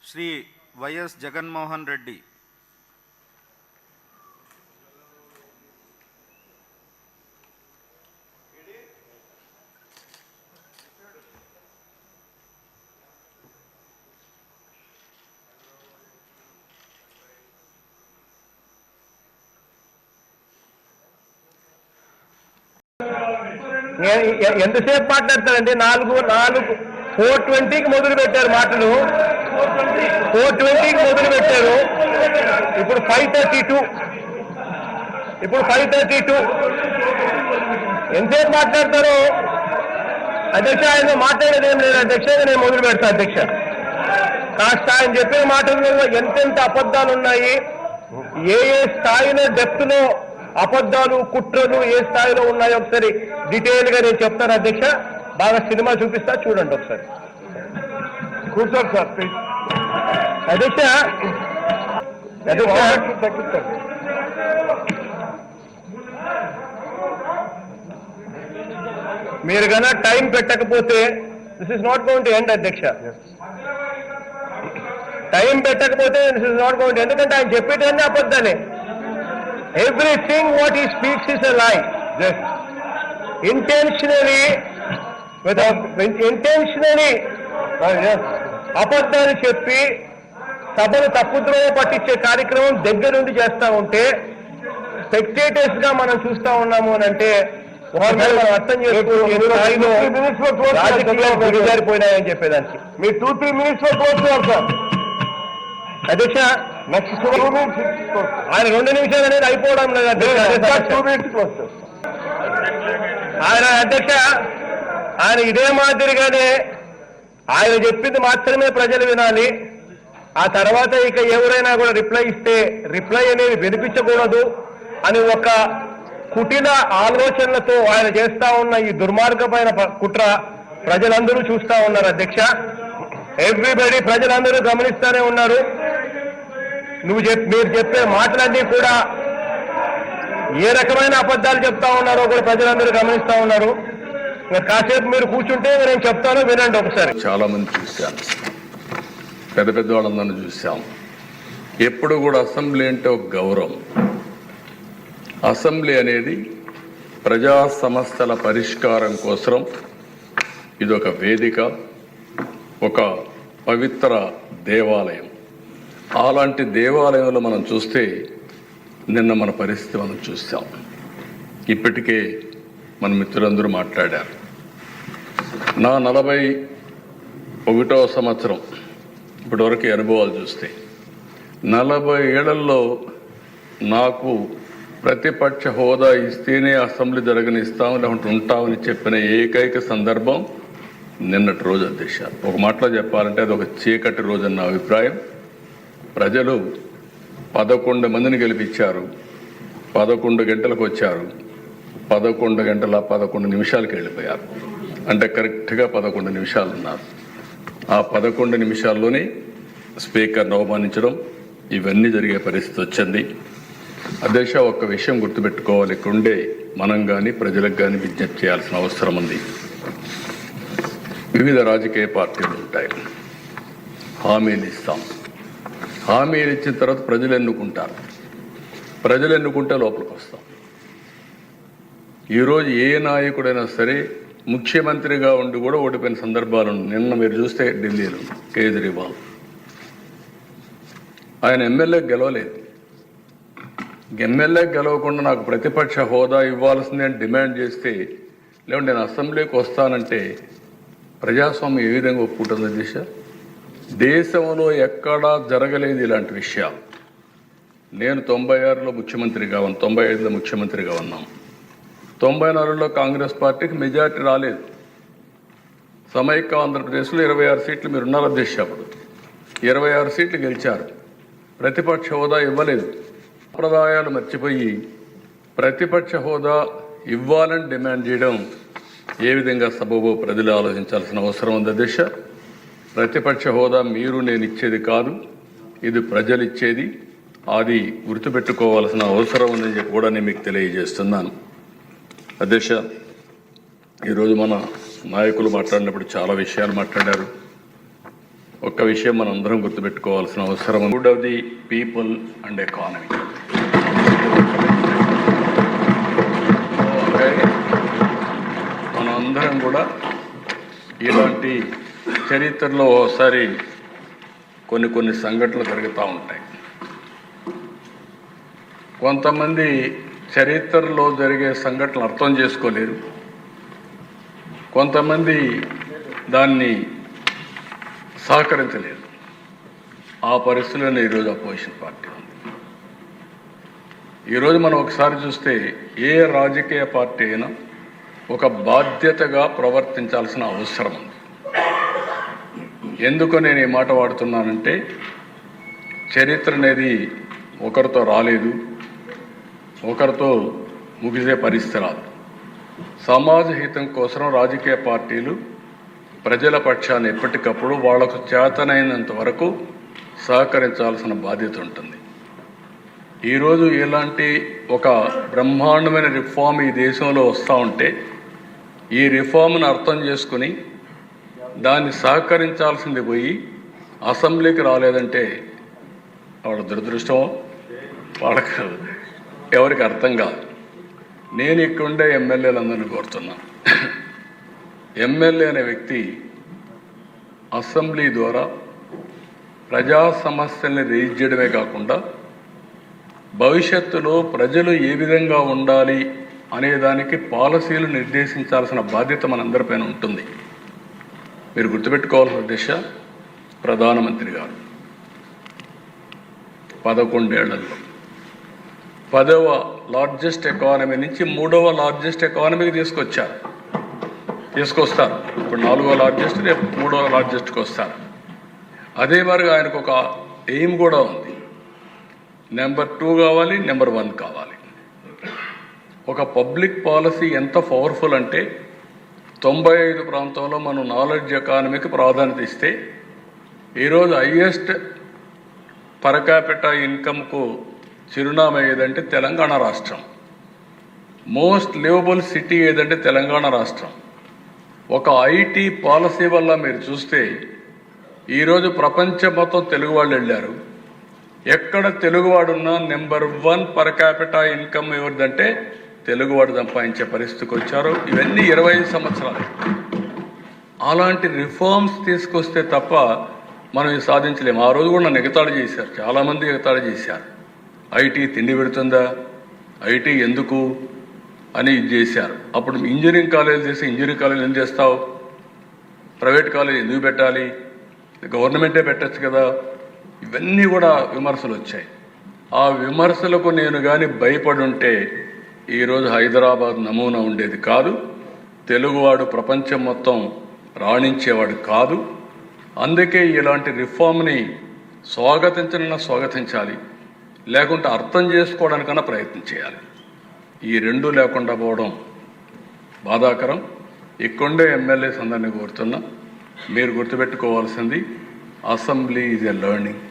Shri YS Jaganmohan Reddy ఎంతసేపు మాట్లాడతారండి? 4:20కి మొదలు పెట్టారు మాటలు, 4:20కి మొదలు పెట్టారు. ఇప్పుడు 5:32 ఎంతసేపు మాట్లాడతారు అధ్యక్ష? ఆయన మాట్లాడేది ఏం లేదు అధ్యక్ష, నేను మొదలు పెడతాను అధ్యక్ష. కాస్త ఆయన చెప్పిన మాటల్లో ఎంతెంత అబద్ధాలు ఉన్నాయి, ఏ స్థాయిలో డెప్త్లో అబద్ధాలు కుట్రలు ఏ స్థాయిలో ఉన్నాయో ఒకసారి డీటెయిల్ గా నేను చెప్తాను అధ్యక్ష. బాగా సినిమా చూపిస్తా, చూడండి ఒకసారి. కూర్చోండి సార్ అధ్యక్ష. మీరు కన్నా టైం పెట్టకపోతే this is not going to end అధ్యక్ష. టైం పెట్టకపోతే this is not going to, ఎందుకంటే ఆయన చెప్పేటన్నీ అబద్ధాలే. Everything what he speaks is a lie. Yes. Intentionally అబద్ధాలు చెప్పి సభను తప్పుద్రోవ పట్టించే కార్యక్రమం దగ్గర నుండి చేస్తా ఉంటే స్పెక్టేటర్స్ గా మనం చూస్తా ఉన్నాము అని అంటే మనం అర్థం చేసుకోవాలి జారిపోయినాయని చెప్పేదానికి. మీరు 2-3 minutes లో కోరుతున్నారు సార్ అధ్యక్ష. నెక్స్ట్ ఆయన 2 నిమిషాలు అనేది అయిపోవడం లేదు ఆయన అధ్యక్ష. ఆయన ఇదే మాదిరిగానే ఆయన చెప్పింది మాత్రమే ప్రజలు వినాలి. ఆ తర్వాత ఇక ఎవరైనా కూడా రిప్లై ఇస్తే రిప్లై అనేది వినిపించకూడదు అని ఒక కుటిల ఆలోచనలతో ఆయన చేస్తా ఉన్న ఈ దుర్మార్గమైన కుట్ర ప్రజలందరూ చూస్తా ఉన్నారు అధ్యక్ష. ఎవ్రీబడి ప్రజలందరూ గమనిస్తూనే ఉన్నారు. మీరు చెప్పే మాటలన్నీ కూడా ఏ రకమైన అబద్ధాలు చెప్తా ఉన్నారో కూడా ప్రజలందరూ గమనిస్తా ఉన్నారు. కాసేపు మీరు కూర్చుంటే నేను చెప్తాను, వినండి ఒకసారి. చాలా మంది చూశాను, పెద్ద పెద్ద వాళ్ళందరినీ చూసాం. ఎప్పుడు కూడా అసెంబ్లీ అంటే ఒక గౌరవం. అసెంబ్లీ అనేది ప్రజా సమస్యల పరిష్కారం కోసం ఇది ఒక వేదిక, ఒక పవిత్ర దేవాలయం. అలాంటి దేవాలయంలో మనం చూస్తే నిన్న మన పరిస్థితి మనం చూసాం. ఇప్పటికే మన మిత్రులందరూ మాట్లాడారు. నా 41వ సంవత్సరం ఇప్పటివరకు అనుభవాలు చూస్తే 40 ఏళ్లలో నాకు ప్రతిపక్ష హోదా ఇస్తేనే అసెంబ్లీ జరగనిస్తాం లేకుంటే ఉంటామని చెప్పిన ఏకైక సందర్భం నిన్నటి రోజు అధ్యక్ష. ఒక మాటలో చెప్పాలంటే అది ఒక చీకటి రోజు అన్న అభిప్రాయం. ప్రజలు 11 మందిని గెలిపించారు, 11 గంటలకు వచ్చారు, 11 గంటల 11 నిమిషాలకు వెళ్ళిపోయారు. అంటే కరెక్ట్గా 11 నిమిషాలు ఉన్నారు. ఆ 11 నిమిషాల్లోనే స్పీకర్ను అవమానించడం ఇవన్నీ జరిగే పరిస్థితి వచ్చింది అధ్యక్ష. ఒక్క విషయం గుర్తుపెట్టుకోవాలి, ఇక్కడుండే మనం కానీ ప్రజలకు కానీ విజ్ఞప్తి చేయాల్సిన అవసరం ఉంది. వివిధ రాజకీయ పార్టీలు ఉంటాయి, హామీలు ఇస్తాం. హామీలు ఇచ్చిన తర్వాత ప్రజలు ఎన్నుకుంటారు, ప్రజలు ఎన్నుకుంటే లోపలికి వస్తాం. ఈరోజు ఏ నాయకుడైనా సరే ముఖ్యమంత్రిగా ఉండి కూడా ఓడిపోయిన సందర్భాలు. నిన్న మీరు చూస్తే ఢిల్లీలో కేజ్రీవాల్ ఆయన ఎమ్మెల్యే గెలవలేదు. ఎమ్మెల్యే గెలవకుండా నాకు ప్రతిపక్ష హోదా ఇవ్వాల్సిందే అని డిమాండ్ చేస్తే, లేకుంటే నేను అసెంబ్లీకి వస్తానంటే ప్రజాస్వామ్యం ఏ విధంగా ఒప్పుకుంటుంది దిశ? దేశంలో ఎక్కడా జరగలేదు ఇలాంటి విషయాలు. నేను 96లో ముఖ్యమంత్రిగా ఉన్నాను, 95లో ముఖ్యమంత్రిగా ఉన్నాం. 94లో కాంగ్రెస్ పార్టీకి మెజార్టీ రాలేదు. సమైక్య ఆంధ్రప్రదేశ్లో 26 సీట్లు మీరు ఉన్నారు అధ్యక్ష. అప్పుడు 26 సీట్లు గెలిచారు, ప్రతిపక్ష హోదా ఇవ్వలేదు. సంప్రదాయాలు మర్చిపోయి ప్రతిపక్ష హోదా ఇవ్వాలని డిమాండ్ చేయడం ఏ విధంగా సబబో ప్రజలు ఆలోచించాల్సిన అవసరం ఉంది అధ్యక్ష. ప్రతిపక్ష హోదా మీరు నేను ఇచ్చేది కాదు, ఇది ప్రజలు ఇచ్చేది. అది గుర్తుపెట్టుకోవాల్సిన అవసరం ఉందని చెప్పి కూడా నేను మీకు తెలియజేస్తున్నాను. అధ్యక్ష, ఈరోజు మన నాయకులు మాట్లాడినప్పుడు చాలా విషయాలు మాట్లాడారు. ఒక్క విషయం మనం అందరం గుర్తుపెట్టుకోవాల్సిన అవసరం ఉంది. Good of the people and economy. మనం అందరం కూడా ఇలాంటి చరిత్రలో ఒకసారి కొన్ని సంఘటనలు జరుగుతూ ఉంటాయి. కొంతమంది చరిత్రలో జరిగే సంఘటనలు అర్థం చేసుకోలేరు, కొంతమంది దాన్ని సహకరించలేరు. ఆ పరిస్థితుల్లోనే ఈరోజు అపోజిషన్ పార్టీ ఉంది. ఈరోజు మనం ఒకసారి చూస్తే ఏ రాజకీయ పార్టీ అయినా ఒక బాధ్యతగా ప్రవర్తించాల్సిన అవసరం ఉంది. ఎందుకు నేను ఈ మాట వాడుతున్నానంటే, చరిత్ర అనేది ఒకరితో రాలేదు, ఒకరితో ముగిసే పరిస్థితి రాదు. సమాజ హితం కోసం రాజకీయ పార్టీలు ప్రజల పక్షాన్ని ఎప్పటికప్పుడు వాళ్లకు చేతనైనంత వరకు సహకరించాల్సిన బాధ్యత ఉంటుంది. ఈరోజు ఇలాంటి ఒక బ్రహ్మాండమైన రిఫార్మ్ ఈ దేశంలో వస్తూ ఉంటే, ఈ రిఫార్మ్ను అర్థం చేసుకుని దాన్ని సహకరించాల్సింది పోయి అసెంబ్లీకి రాలేదంటే వాళ్ళ దురదృష్టం, వాళ్ళకు ఎవరికి అర్థం కాదు. నేను ఇక్కడుండే ఎమ్మెల్యేలందరినీ కోరుతున్నాను, ఎమ్మెల్యే అనే వ్యక్తి అసెంబ్లీ ద్వారా ప్రజా సమస్యల్ని రేజ్ చేయడమే కాకుండా భవిష్యత్తులో ప్రజలు ఏ విధంగా ఉండాలి అనేదానికి పాలసీలు నిర్దేశించాల్సిన బాధ్యత మనందరిపైన ఉంటుంది. మీరు గుర్తుపెట్టుకోవాల్సిన దిశ, ప్రధానమంత్రి గారు 11 ఏళ్లలో 10వ లార్జెస్ట్ ఎకానమీ నుంచి 3వ లార్జెస్ట్ ఎకానమీకి తీసుకొస్తారు. ఇప్పుడు 4వ లార్జెస్ట్, రేపు 3వ లార్జెస్ట్కి వస్తారు. అదే మరి ఆయనకు ఒక ఎయిమ్ కూడా ఉంది, నెంబర్ 2 కావాలి, నెంబర్ 1 కావాలి. ఒక పబ్లిక్ పాలసీ ఎంత పవర్ఫుల్ అంటే 95 ప్రాంతంలో మనం నాలెడ్జ్ ఎకానమీకి ప్రాధాన్యత ఇస్తే, ఈరోజు హైయెస్ట్ పర్ క్యాపిటా ఇన్కమ్కు చిరునామా ఏదంటే తెలంగాణ రాష్ట్రం. మోస్ట్ లివబుల్ సిటీ ఏదంటే తెలంగాణ రాష్ట్రం. ఒక ఐటీ పాలసీ వల్ల మీరు చూస్తే ఈరోజు ప్రపంచం మొత్తం తెలుగు వాళ్ళు వెళ్ళారు. ఎక్కడ తెలుగువాడున్నా నెంబర్ 1 పర్ క్యాపిటా ఇన్కమ్ ఎవరిదంటే తెలుగువాడు సంపాదించే పరిస్థితికి వచ్చారు. ఇవన్నీ 25 సంవత్సరాలు. అలాంటి రిఫార్మ్స్ తీసుకొస్తే తప్ప మనం ఇది సాధించలేము. ఆ రోజు కూడా నన్ను ఎగతాళి చేశారు, చాలామంది ఎగతాళి చేశారు. ఐటీ తిండి పెడుతుందా, ఐటీ ఎందుకు అని ఇది చేశారు. అప్పుడు ఇంజనీరింగ్ కాలేజ్ చేసి ఇంజనీరింగ్ కాలేజ్ ఎందుకు చేస్తావు, ప్రైవేట్ కాలేజ్ ఎందుకు పెట్టాలి, గవర్నమెంటే పెట్టచ్చు కదా, ఇవన్నీ కూడా విమర్శలు వచ్చాయి. ఆ విమర్శలకు నేను కానీ భయపడి ఉంటే ఈరోజు హైదరాబాద్ నమూనా ఉండేది కాదు, తెలుగువాడు ప్రపంచం మొత్తం రాణించేవాడు కాదు. అందుకే ఇలాంటి రిఫార్మ్ని స్వాగతించాలి, లేకుంటే అర్థం చేసుకోవడానికన్నా ప్రయత్నం చేయాలి. ఈ రెండూ లేకుండా పోవడం బాధాకరం. ఇక్కడే ఎమ్మెల్యేస్ అందరినీ కోరుతున్నా, మీరు గుర్తుపెట్టుకోవాల్సింది assembly is a learning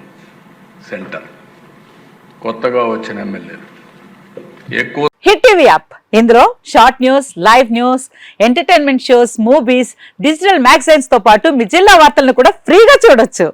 centre. కొత్తగా వచ్చిన ఎమ్మెల్యేలు ఎక్కువ హిట్ టీవీ యాప్, ఇందులో short news, live news, entertainment shows, movies, digital magazines తో పాటు మీ జిల్లా వార్తలను కూడా ఫ్రీగా చూడొచ్చు.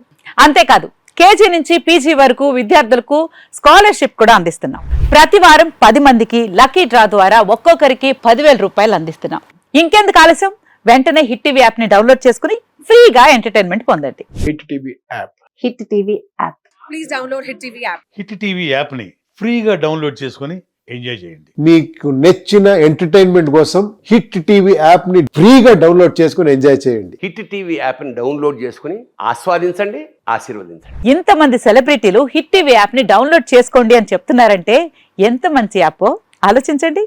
అంతేకాదు కేజీ నుంచి పీజీ వరకు విద్యార్థులకు స్కాలర్షిప్ కూడా అందిస్తున్నాం. ప్రతి వారం 10 మందికి లక్కీ డ్రా ద్వారా ఒక్కొక్కరికి 10,000 రూపాయలు అందిస్తున్నాం. ఇంకెందుకు ఆలస్యం, వెంటనే హిట్ టీవీ యాప్ ని డౌన్లోడ్ చేసుకుని ఫ్రీగా ఎంటర్టైన్మెంట్ పొందండి. Hit TV app, hit TV app, please download hit TV app. Hit TV app ని ఫ్రీగా డౌన్లోడ్ చేసుకొని ఎంజాయ్ చేయండి. మీకు నచ్చిన ఎంటర్టైన్మెంట్ కోసం హిట్ టీవీ యాప్ ని ఫ్రీగా డౌన్లోడ్ చేసుకొని ఎంజాయ్ చేయండి. హిట్ టీవీ యాప్ని డౌన్లోడ్ చేసుకుని ఆస్వాదించండి, ఆశీర్వదించండి. ఇంతమంది సెలబ్రిటీలు హిట్ టీవీ యాప్ ని డౌన్లోడ్ చేసుకోండి అని చెప్తున్నారంటే ఎంత మంచి యాప్ ఆలోచించండి.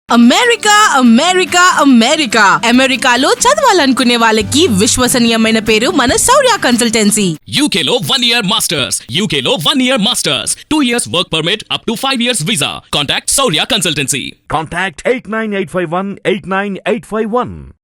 అమెరికా అమెరికా అమెరికా అమెరికాలో చదవాలనుకునే వాళ్ళకి విశ్వసనీయమైన పేరు మన శౌర్య కన్సల్టెన్సీ. UK లో 1 year masters, UK లో 1 year masters, 2 years work permit up to 5 years visa. Contact Saurya Consultancy. Contact 89851 89851.